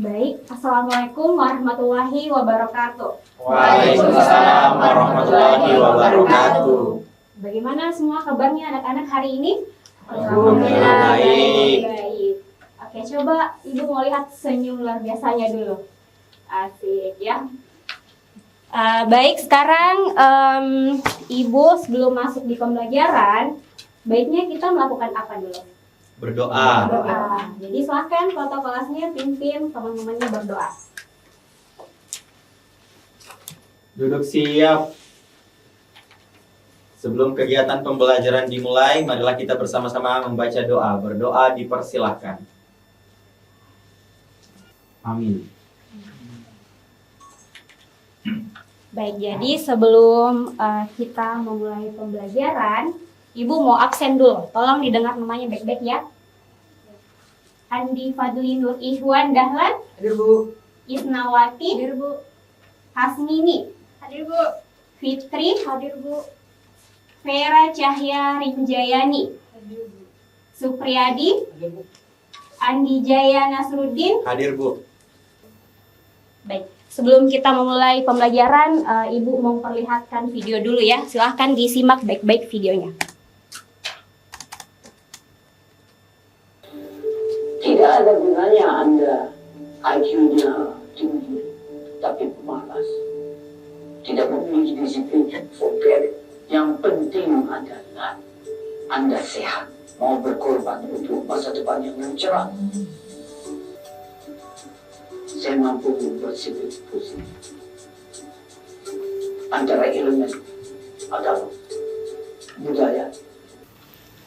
Baik, Assalamualaikum warahmatullahi wabarakatuh. Waalaikumsalam warahmatullahi wabarakatuh. Bagaimana semua kabarnya anak-anak hari ini? Alhamdulillah baik. Baik. Oke, coba Ibu mau lihat senyum luar biasanya dulu. Asik ya. Baik, sekarang Ibu sebelum masuk di pembelajaran, baiknya kita melakukan apa dulu? Berdoa. Berdoa. Jadi silakan ketua kelasnya pimpin teman-temannya berdoa. Duduk siap. Sebelum kegiatan pembelajaran dimulai, marilah kita bersama-sama membaca doa. Berdoa dipersilahkan. Amin. Baik, jadi sebelum kita memulai pembelajaran, Ibu mau absen dulu. Tolong didengar namanya baik-baik ya. Andi Fadli Nur Ihwan Dahlan. Hadir Bu. Isnawati. Hadir Bu. Hasmini. Hadir Bu. Fitri. Hadir Bu. Vera Cahya Rinjayani. Hadir Bu. Supriyadi. Hadir Bu. Andi Jaya Nasruddin. Hadir Bu. Baik, sebelum kita memulai pembelajaran, Ibu memperlihatkan video dulu ya. Silahkan disimak baik-baik videonya. Tidak ada gunanya Anda IQ-nya tinggi, tapi pemalas. Tidak memiliki disiplin, forget it. Yang penting adalah Anda sehat, mau berkorban untuk masa depan yang cerah. Saya mampu membuat sipil positif. Antara elemen adalah budaya.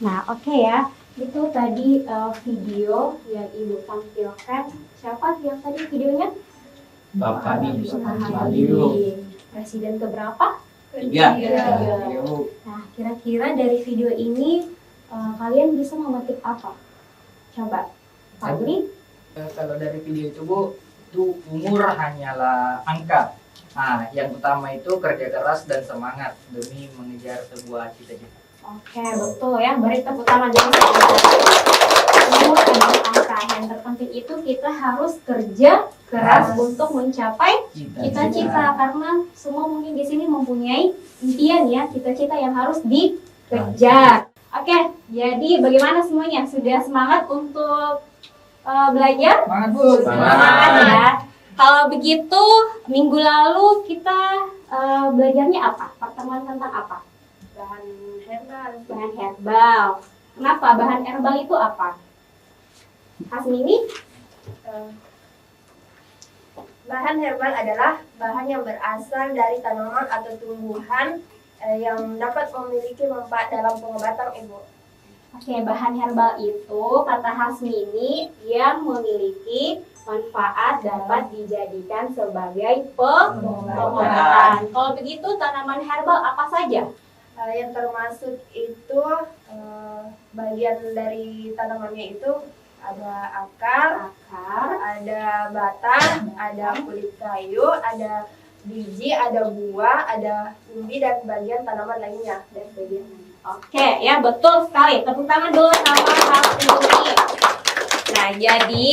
Nah, oke ya. Itu tadi video yang Ibu tampilkan. Siapa yang tadi videonya? Bapak Pak Habibie. Presiden keberapa? Tiga. Nah, kira-kira dari video ini kalian bisa memetik apa? Coba, Pak Guri. Kalau dari video itu Bu, itu umur hanyalah angka. Nah, yang utama itu kerja keras dan semangat demi mengejar sebuah cita-cita. Oke, betul ya. Beri tepuk tangan dulu. Umur adalah angka. Yang terpenting itu kita harus kerja keras untuk mencapai cita-cita. Karena semua mungkin di sini mempunyai impian ya, cita-cita yang harus dikejar. Oke, jadi bagaimana semuanya? Sudah semangat untuk belajar? Semangat Bu. Semangat ya. Kalau begitu, minggu lalu kita belajarnya apa? Pertemuan tentang apa? Bahan herbal. Bahan herbal. Kenapa? Bahan herbal itu apa? Hasmini? Bahan herbal adalah bahan yang berasal dari tanaman atau tumbuhan yang dapat memiliki manfaat dalam pengobatan, Ibu. Oke, bahan herbal itu kata Hasmini yang memiliki manfaat dapat dijadikan sebagai pengobatan. Kalau begitu, tanaman herbal apa saja? Yang termasuk itu bagian dari tanamannya itu ada akar, ada batang, ada kulit kayu, ada biji, ada buah, ada umbi dan bagian tanaman lainnya. Oke, ya betul sekali. Tepuk tangan dulu sama Hasmini. Nah, jadi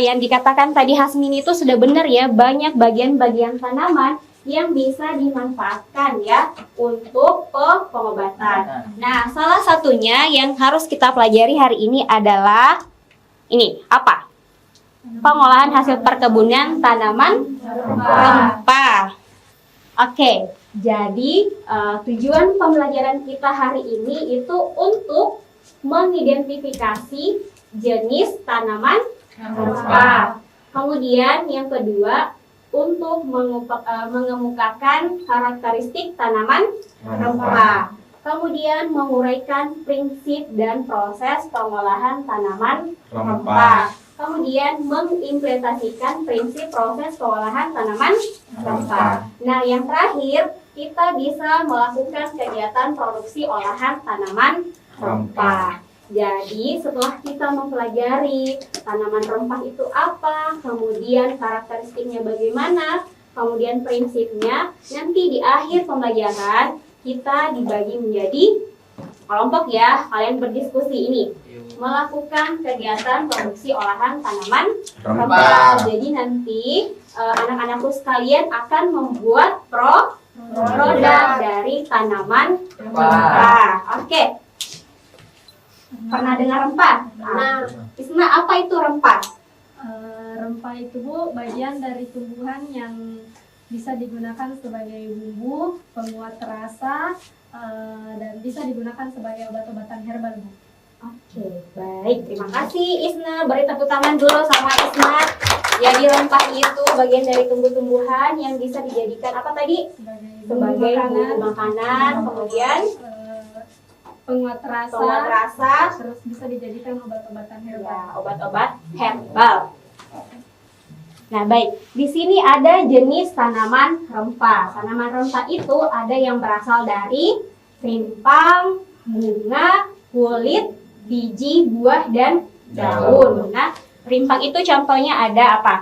yang dikatakan tadi Hasmini itu sudah benar ya, banyak bagian-bagian tanaman yang bisa dimanfaatkan ya untuk pengobatan. Nah, salah satunya yang harus kita pelajari hari ini adalah ini, apa? Pengolahan hasil perkebunan tanaman rempah. Oke, jadi tujuan pembelajaran kita hari ini itu untuk mengidentifikasi jenis tanaman rempah. Kemudian yang kedua, untuk mengemukakan karakteristik tanaman rempah. Kemudian menguraikan prinsip dan proses pengolahan tanaman rempah. Kemudian mengimplementasikan prinsip proses pengolahan tanaman rempah. Nah, yang terakhir, kita bisa melakukan kegiatan produksi olahan tanaman rempah. Jadi setelah kita mempelajari tanaman rempah itu apa, kemudian karakteristiknya bagaimana, kemudian prinsipnya, nanti di akhir pembelajaran kita dibagi menjadi kelompok ya, kalian berdiskusi ini. Melakukan kegiatan produksi olahan tanaman rempah. Rempah. Jadi nanti anak-anakku sekalian akan membuat produk dari tanaman rempah. Oke. Pernah dengar rempah? Nah, Isna, apa itu rempah? Rempah itu Bu, bagian dari tumbuhan yang bisa digunakan sebagai bumbu, penguat rasa, dan bisa digunakan sebagai obat-obatan herbal Bu. Oke, baik. Terima kasih Isna. Beri tepuk tangan dulu sama Isna. Jadi rempah itu bagian dari tumbuh-tumbuhan yang bisa dijadikan apa tadi? Sebagai bumbu makanan, kemudian penguat rasa, penguat rasa, terus bisa dijadikan obat-obatan herbal. ya, obat-obat herbal. Nah, baik. Di sini ada jenis tanaman rempah. Tanaman rempah itu ada yang berasal dari rimpang, bunga, kulit, biji, buah, dan daun. Nah, rimpang itu contohnya ada apa?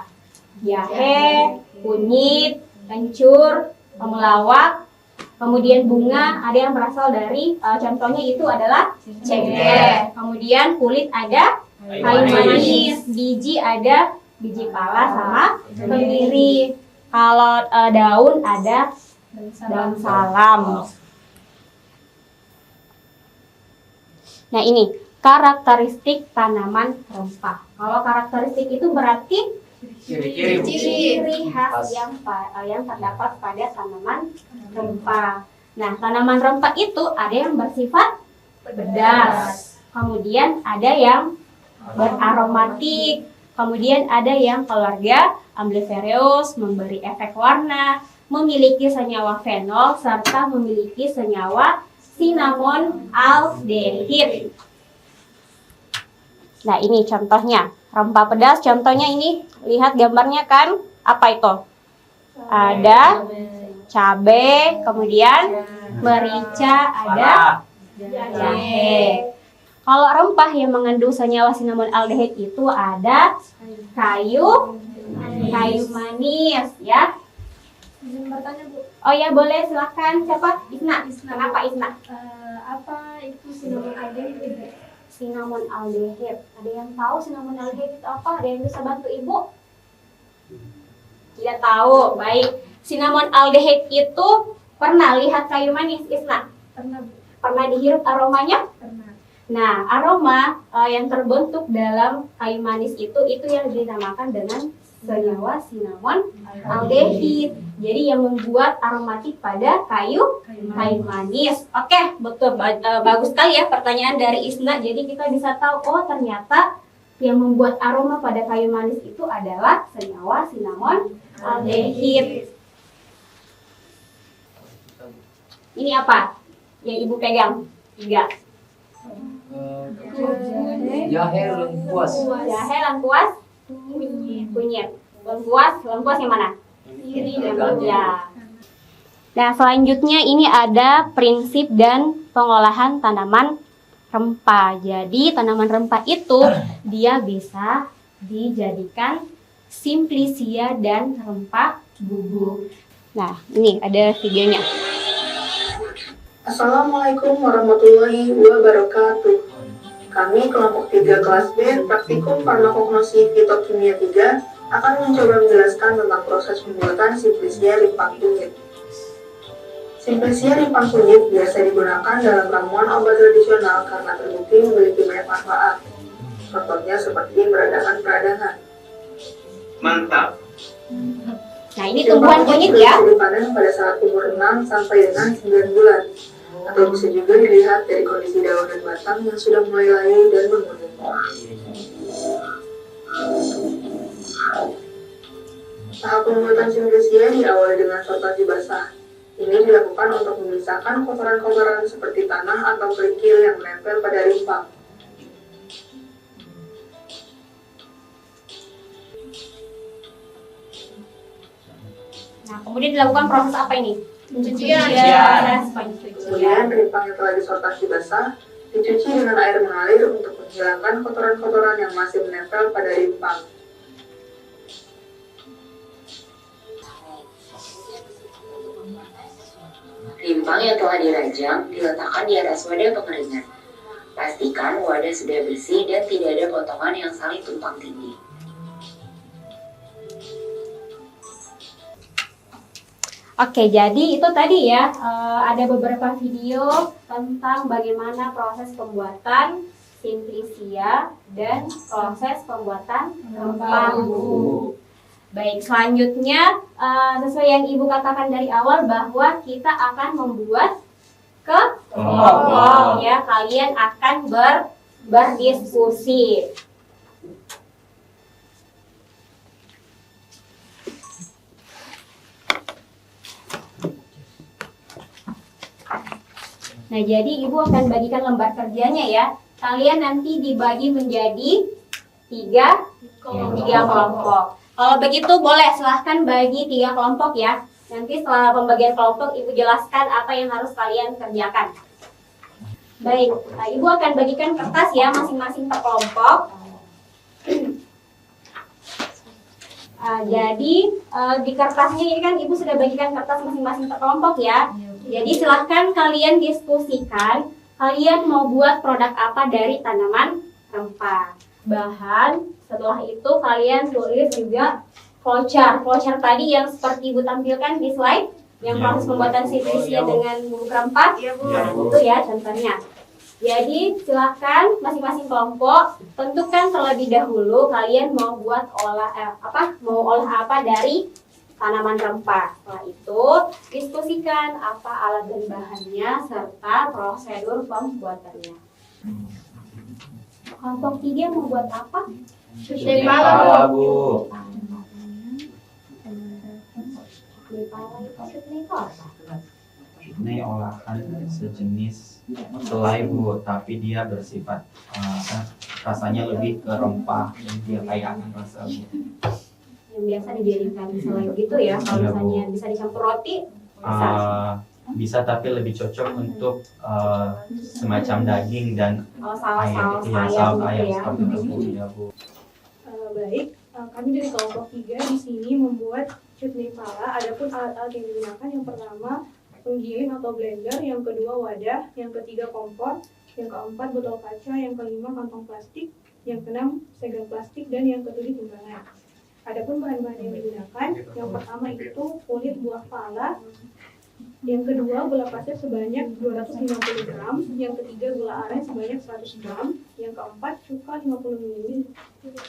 Jahe, kunyit, kencur, temulawak, kemudian bunga ada yang berasal dari contohnya itu adalah cengkeh. Kemudian kulit ada kayu manis, biji ada biji pala sama kemiri. Kalau daun ada daun salam. Nah, ini karakteristik tanaman rempah. Kalau karakteristik itu berarti Ciri-ciri Bu. ciri khas yang terdapat pada tanaman rempah. Nah, tanaman rempah itu ada yang bersifat pedas, kemudian ada yang beraromatik, kemudian ada yang keluarga Umbelliferous, memberi efek warna, memiliki senyawa fenol, serta memiliki senyawa cinnamon aldehid. Nah, ini contohnya rempah pedas. Contohnya ini, lihat gambarnya kan? Apa itu? Ada cabai, kemudian merica, ada jahe. Kalau rempah yang mengandung senyawa cinnamon aldehid itu ada kayu manis, ya. Izin bertanya Bu, Oh ya, boleh, silakan. Siapa? Isna. Kenapa Isna? apa itu cinnamon aldehid? Cinnamon aldehid. Ada yang tahu cinnamon aldehid itu apa? Ada yang bisa bantu Ibu? Tidak tahu. Baik. Cinnamon aldehid itu pernah lihat kayu manis, Isna? Pernah Bu, Pernah dihirup aromanya? pernah. Nah, aroma yang terbentuk dalam kayu manis itu yang dinamakan dengan senyawa cinnamon aldehid. Jadi yang membuat aromatik pada kayu manis. Oke, betul. Bagus sekali ya pertanyaan dari Isna. Jadi kita bisa tahu, oh ternyata yang membuat aroma pada kayu manis itu adalah senyawa cinnamon aldehid. Ini apa yang Ibu pegang? 3. Jahe lengkuas. Jahe, lengkuas, kunyit. Lengkuas yang mana? Kiri dan ya. Nah, selanjutnya ini ada prinsip dan pengolahan tanaman rempah. Jadi, tanaman rempah itu dia bisa dijadikan simplicia dan rempah bubuk. Nah, ini ada videonya. Assalamualaikum warahmatullahi wabarakatuh. Kami kelompok 3 kelas B praktikum farmakognosi fitokimia 3 akan mencoba menjelaskan tentang proses pembuatan simplicia rimpang kunyit. Simplicia rimpang kunyit biasa digunakan dalam ramuan obat tradisional karena terbukti memiliki banyak manfaat. Contohnya seperti peradangan. Mantap. Nah, ini tumbuhan kunyit ya. Bisa dipanen pada saat umur 6 sampai dengan 9 bulan. Atau bisa juga dilihat dari kondisi daun dan batang yang sudah mulai layu dan menguning. Tahap pembuatan simplicia diawali dengan sortasi basah. Ini dilakukan untuk memisahkan kotoran-kotoran seperti tanah atau kerikil yang menempel pada rimpang. Nah, kemudian dilakukan proses apa ini? Pencucian. Proses pencucian. Kemudian rimpang yang telah disortasi basah dicuci dengan air mengalir untuk menghilangkan kotoran-kotoran yang masih menempel pada rimpang. Rimpang yang telah dirajang diletakkan di atas wadah pengeringan. Pastikan wadah sudah bersih dan tidak ada potongan yang saling tumpang tindih. Oke, jadi itu tadi ya, ada beberapa video tentang bagaimana proses pembuatan simplisia dan proses pembuatan rempah. Baik, selanjutnya sesuai yang Ibu katakan dari awal bahwa kita akan membuat kelompok ya, kalian akan berdiskusi. Nah, jadi Ibu akan bagikan lembar kerjanya ya. Kalian nanti dibagi menjadi tiga kelompok. Kalau begitu boleh silahkan bagi 3 kelompok ya. Nanti setelah pembagian kelompok Ibu jelaskan apa yang harus kalian kerjakan. Baik, nah, Ibu akan bagikan kertas ya masing-masing per kelompok. Jadi di kertasnya ini kan Ibu sudah bagikan kertas masing-masing per kelompok ya. Jadi silahkan kalian diskusikan kalian mau buat produk apa dari tanaman rempah. Bahan, setelah itu kalian tulis juga flowchart. Flowchart tadi yang seperti Ibu tampilkan di slide, yang proses pembuatan simplisia dengan bubuk rempah. Itu ya contohnya. Jadi silahkan masing-masing kelompok tentukan terlebih dahulu kalian mau buat olah apa dari tanaman rempah. Setelah itu diskusikan apa alat dan bahannya serta prosedur pembuatannya. Kelompok 3 mau buat apa? Cuci pala, Bu. Cuci pala itu apa? Ini olahan sejenis selai, Bu, tapi dia bersifat rasanya lebih ke rempah dan dia kaya rasa, Bu. Yang biasa dijadikan selai gitu ya. Kalau misalnya bisa dicampur roti, bisa. Bisa, tapi lebih cocok untuk semacam daging dan saus ayam gitu ya. seperti itu ya, Bu. Baik, kami dari kelompok 3 di sini membuat chutney pala. Adapun alat-alat yang digunakan, yang pertama penggiling atau blender, yang kedua wadah, yang ketiga kompor, yang keempat botol kaca, yang kelima kantong plastik, yang keenam segel plastik, dan yang ketujuh timbangan. Adapun bahan-bahan yang digunakan, yang pertama itu kulit buah pala, yang kedua gula pasir sebanyak 250 gram, yang ketiga gula aren sebanyak 100 gram, yang keempat cuka 50 ml,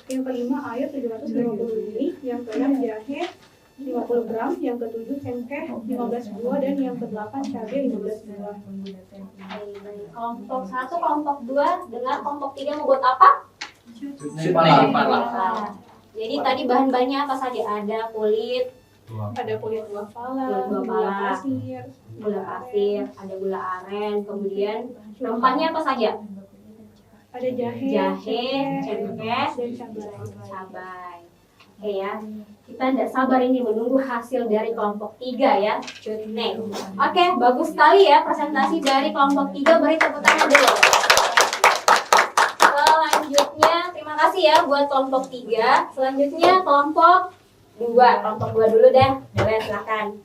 yang kelima air 750 ml, yang keenam jahe 50 gram, yang ketujuh cengkeh 15 buah, dan yang kedelapan cabai 15 buah. Kelompok 1, kelompok 2 dengan kelompok 3 mau buat apa? Chutney pala. Jadi tadi bahan-bahannya apa saja? Ada kulit, Ada kulit buah pala, Kulit buah gula pala, pasir, gula pasir, ada gula aren, kemudian rempahnya apa saja? ada jahe, Cengkeh, dan cabai. Oke ya, kita tidak sabar ini menunggu hasil dari kelompok 3 ya, chutney. Oke, bagus sekali ya presentasi dari kelompok 3, beri tepuk tangan dulu. Selanjutnya, terima kasih ya buat kelompok 3. Selanjutnya kelompok 2 dulu deh, boleh silakan.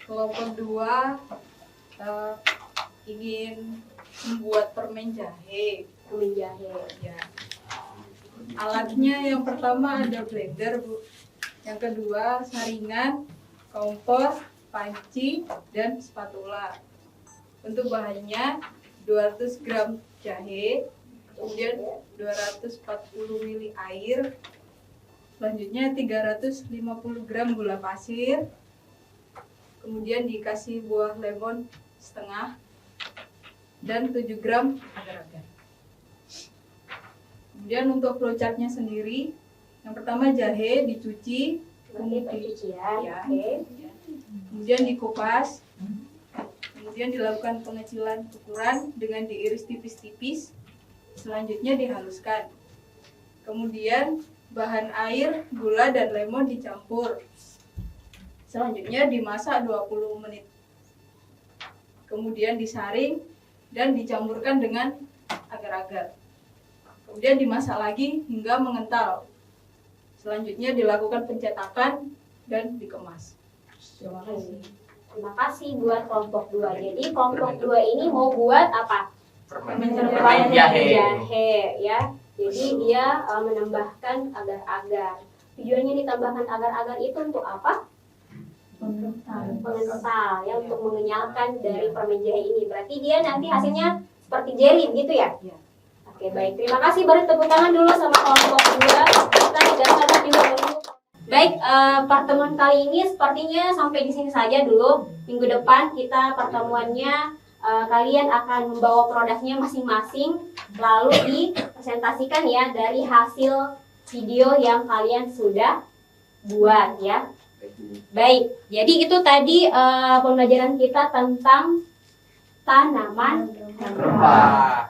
Kelompok 2 ingin membuat permen jahe. Ya. Alatnya yang pertama ada blender, Bu. Yang kedua saringan, kompor, panci, dan spatula. Untuk bahannya 200 gram jahe, kemudian 240 ml air, selanjutnya 350 gram gula pasir, kemudian dikasih buah lemon setengah, dan 7 gram agar-agar. Kemudian untuk flowchartnya sendiri, yang pertama jahe dicuci, kemudian dikupas, kemudian dilakukan pengecilan ukuran dengan diiris tipis-tipis, selanjutnya dihaluskan. Kemudian bahan air, gula, dan lemon dicampur. Selanjutnya dimasak 20 menit. Kemudian disaring dan dicampurkan dengan agar-agar. Kemudian dimasak lagi hingga mengental. Selanjutnya dilakukan pencetakan dan dikemas. Terima kasih. Terima kasih buat kelompok 2. Jadi kelompok 2 ini mau buat apa? Permen Permen jahe. jahe ya. Jadi dia menambahkan agar-agar. Tujuannya ditambahkan agar-agar itu untuk apa? Pengental ya, untuk mengenyalkan dari permen jahe ini. Berarti dia nanti hasilnya seperti jelly gitu ya? Oke, baik. Terima kasih. Beri tepuk tangan dulu sama kelompok 2. Kita tidak sabar juga menunggu. Baik, pertemuan kali ini sepertinya sampai di sini saja dulu. Minggu depan kita pertemuannya kalian akan membawa produknya masing-masing, lalu dipresentasikan ya dari hasil video yang kalian sudah buat ya. Baik, jadi itu tadi pembelajaran kita tentang tanaman Rempah.